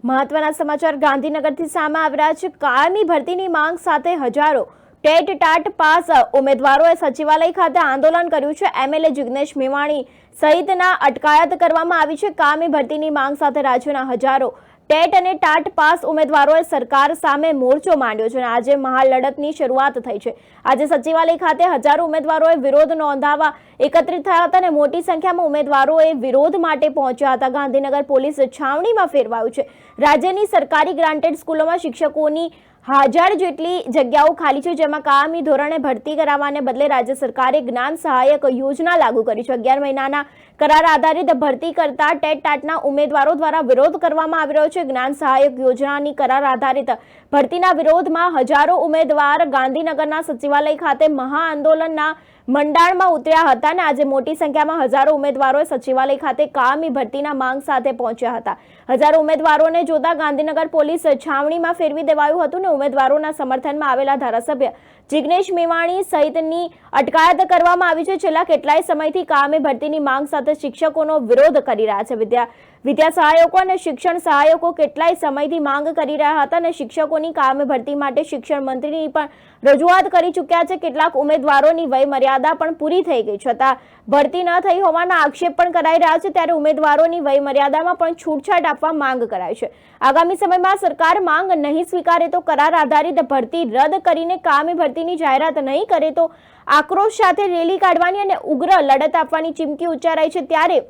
મહત્વના સમાચાર ગાંધીનગરથી સામે આવી રહ્યા છે। કાયમી ભરતીની માંગ સાથે હજારો ટેટ ટાટ પાસ ઉમેદવારોએ સચિવાલય ખાતે આંદોલન કર્યું છે। એમએલએ જિગ્નેશ મેવાણી સહિતના અટકાયત કરવામાં આવી છે। કાયમી ભરતીની માંગ સાથે રાજ્યના હજારો ટેટ અને ટાટ પાસ ઉમેદવારોએ સરકાર સામે મોરચો માંડ્યો છે અને આજે મહાલડતની શરૂઆત થઈ છે। આજે સચિવાલય ખાતે હજારો ઉમેદવારોએ વિરોધ નોંધાવવા એકત્રિત થયા હતા અને મોટી સંખ્યામાં ઉમેદવારોએ વિરોધ માટે પહોંચ્યા હતા। ગાંધીનગર પોલીસ છાવણીમાં ફેરવાયું છે। રાજ્યની સરકારી ગ્રાન્ટેડ સ્કૂલોમાં શિક્ષકોની 1000 જેટલી જગ્યાઓ ખાલી છે, જેમાં કાયમી ધોરણે ભરતી કરાવવાને બદલે રાજ્ય સરકારે જ્ઞાન સહાયક યોજના લાગુ કરી છે। 11 મહિનાના કરાર આધારિત ભરતી કરતા ટેટ ટાટના ઉમેદવારો દ્વારા વિરોધ કરવામાં આવી રહ્યો છે। જ્ઞાન સહાયક યોજનાની કરાર આધારિત ભરતીના વિરોધમાં હજારો ઉમેદવાર ગાંધીનગરના સચિવાલય ખાતે મહાઆંદોલનના મંડાણમાં ઉતર્યા હતા અને આજે મોટી સંખ્યામાં હજારો ઉમેદવારોએ સચિવાલય ખાતે કાયમી ભરતીના માંગ સાથે પહોંચ્યા હતા। હજારો ઉમેદવારોને જોતા ગાંધીનગર પોલીસ છાવણીમાં ફેરવી દેવાયું હતું અને ઉમેદવારોના સમર્થનમાં આવેલા ધારાસભ્ય જિગ્નેશ મેવાણી સહિતની અટકાયત કરવામાં આવી છે। છેલ્લા કેટલાય સમયથી કાયમી ભરતીની માંગ સાથે શિક્ષકોનો વિરોધ કરી રહ્યા છે। વિદ્યા સહાયકો અને શિક્ષણ સહાયકો કેટલાય સમયથી માંગ કરી રહ્યા હતા અને શિક્ષકોની કાયમી ભરતી માટે શિક્ષણ મંત્રીની પણ રજૂઆત કરી ચૂક્યા છે। કેટલાક ઉમેદવારોની વય મર્યાદા પણ પૂરી થઈ ગઈ છતાં ભરતી ન થઈ હોવાના આક્ષેપ પણ કરાઈ રહ્યા છે, ત્યારે ઉમેદવારોની વય મર્યાદામાં પણ છૂટછાટ આપવા માંગ કરાઈ છે। આગામી સમયમાં સરકાર માંગ નહીં સ્વીકારે તો કરાર આધારિત ભરતી રદ કરીને કાયમી ભરતીની જાહેરાત નહીં કરે તો આક્રોશ સાથે રેલી કાઢવાની અને ઉગ્ર લડત આપવાની ચીમકી ઉચ્ચારાઈ છે। ત્યારે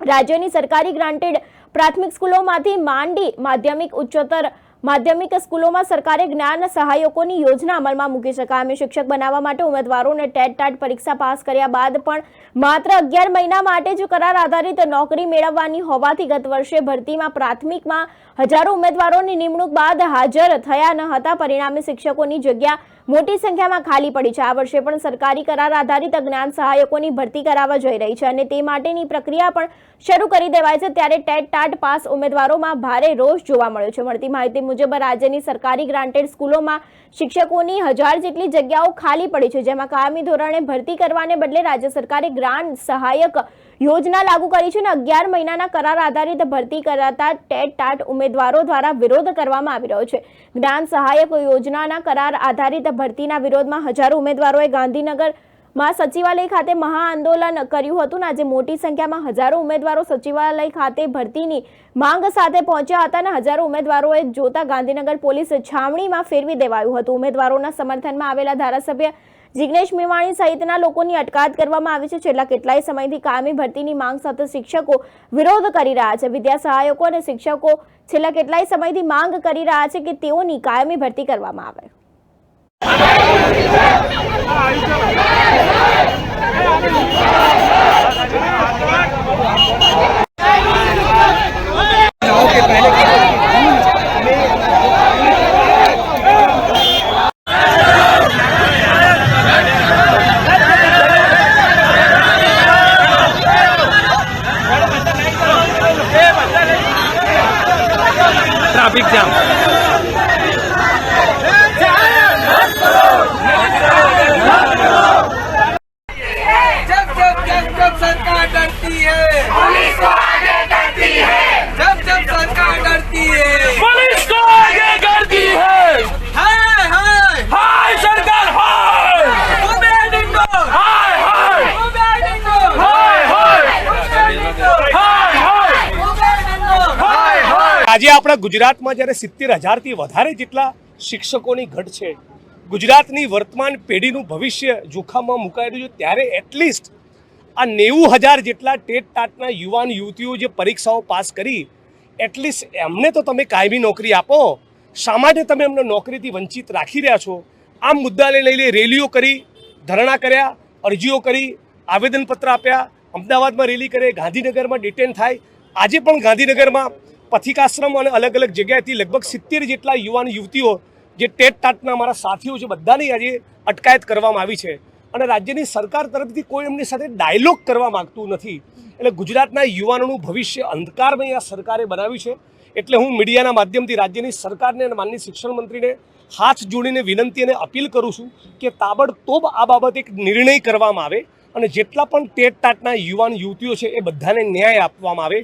રાજ્યની સરકારી ગ્રાન્ટેડ પ્રાથમિક સ્કૂલોમાંથી માંડી માધ્યમિક ઉચ્ચતર માધ્યમિક સ્કૂલોમાં સરકારે જ્ઞાન સહાયકોની યોજના અમલમાં મૂકી છે। કાયમી શિક્ષક બનાવવા માટે ઉમેદવારોને ટેટ ટાટ પરીક્ષા પાસ કર્યા બાદ પણ માત્ર 11 મહિના માટે જ કરાર આધારિત નોકરી મેળવવાની હોવાથી ગત વર્ષે ભરતીમાં પ્રાથમિકમાં હજારો ઉમેદવારોની નિમણૂક બાદ હાજર થયા ન હતા। પરિણામે શિક્ષકોની જગ્યા મોટી સંખ્યામાં ખાલી પડી છે। આ વર્ષે પણ સરકારી કરાર આધારિત જ્ઞાન સહાયકોની ભરતી કરાવવા જઈ રહી છે અને તે માટેની પ્રક્રિયા પણ શરૂ કરી દેવાય છે। ત્યારે ટેટ ટાટ પાસ ઉમેદવારોમાં ભારે રોષ જોવા મળ્યો છે। મળતી માહિતી મુજબ રાજ્યની સરકારી ગ્રાન્ટેડ સ્કૂલોમાં શિક્ષકોની 1000 જેટલી જગ્યાઓ ખાલી પડી છે, જેમાં કાયમી ધોરણે ભરતી કરવાને બદલે રાજ્ય સરકારે જ્ઞાન સહાયક યોજના લાગુ કરી છે અને 11 મહિનાના કરાર આધારિત ભરતી કરાતા ટેટ ટાટ ઉમેદવારો દ્વારા વિરોધ કરવામાં આવી રહ્યો છે। જ્ઞાન સહાયક યોજનાના કરાર આધારિત ભરતીના વિરોધમાં હજારો ઉમેદવારોએ ગાંધીનગરમાં સચિવાલય ખાતે મહાઆંદોલન કર્યું હતું અને આજે મોટી સંખ્યામાં હજારો ઉમેદવારો સચિવાલય ખાતે ભરતીની માંગ સાથે પહોંચ્યા હતા અને હજારો ઉમેદવારોએ જોતા ગાંધીનગર પોલીસ છાવણીમાં ફેરવી દેવાયું હતું। ઉમેદવારોના સમર્થનમાં આવેલા ધારાસભ્ય જિગ્નેશ મેવાણી સહિતના લોકોની અટકાયત કરવામાં આવી છે। છેલ્લા કેટલાય સમયથી કાયમી ભરતીની માંગ સાથે શિક્ષકો વિરોધ કરી રહ્યા છે। વિદ્યા સહાયકો અને શિક્ષકો છેલ્લા કેટલાય સમયથી માંગ કરી રહ્યા છે કે તેઓની કાયમી ભરતી કરવામાં આવે। ट्रैफिक जाम जब सरकार डरती है पुलिस को आगे करती है। जब सरकार डरती है पुलिस को आगे करती है। हाय हाय हाय सरकार हाय हाय हाय हाय हाय हाय। આજે આપણા ગુજરાતમાં જ્યારે 70,000 થી વધારે જેટલા શિક્ષકોની ઘટ છે, ગુજરાતની વર્તમાન પેઢીનું ભવિષ્ય જોખમમાં મુકાઈ રહ્યું છે, ત્યારે એટલીસ્ટ આ 90,000 જેટલા ટેટ ટાટના યુવાન યુવતીઓ જે પરીક્ષાઓ પાસ કરી, એટલીસ્ટ એમને તો તમે કાયમી નોકરી આપો। શા માટે તમે એમને નોકરીથી વંચિત રાખી રહ્યા છો? આ મુદ્દાને લઈને રેલીઓ કરી, ધરણા કર્યા, અરજીઓ કરી, આવેદનપત્ર આપ્યા, અમદાવાદમાં રેલી કરે, ગાંધીનગરમાં ડિટેન થાય। આજે પણ ગાંધીનગરમાં પથિકાશ્રમ અને અલગ અલગ જગ્યાએથી લગભગ 70 જેટલા યુવાન યુવતીઓ જે ટેટ ટાટના અમારા સાથીઓ છે, બધાની આજે અટકાયત કરવામાં આવી છે અને રાજ્યની સરકાર તરફથી કોઈ એમની સાથે ડાયલોગ કરવા માગતું નથી। એટલે ગુજરાતના યુવાનોનું ભવિષ્ય અંધકારમય આ સરકારે બનાવ્યું છે। એટલે હું મીડિયાના માધ્યમથી રાજ્યની સરકારને અને માનનીય શિક્ષણ મંત્રીને હાથ જોડીને વિનંતી અને અપીલ કરું છું કે તાબડતોબ આ બાબતે એક નિર્ણય કરવામાં આવે અને જેટલા પણ ટેટ ટાટના યુવાન યુવતીઓ છે એ બધાને ન્યાય આપવામાં આવે।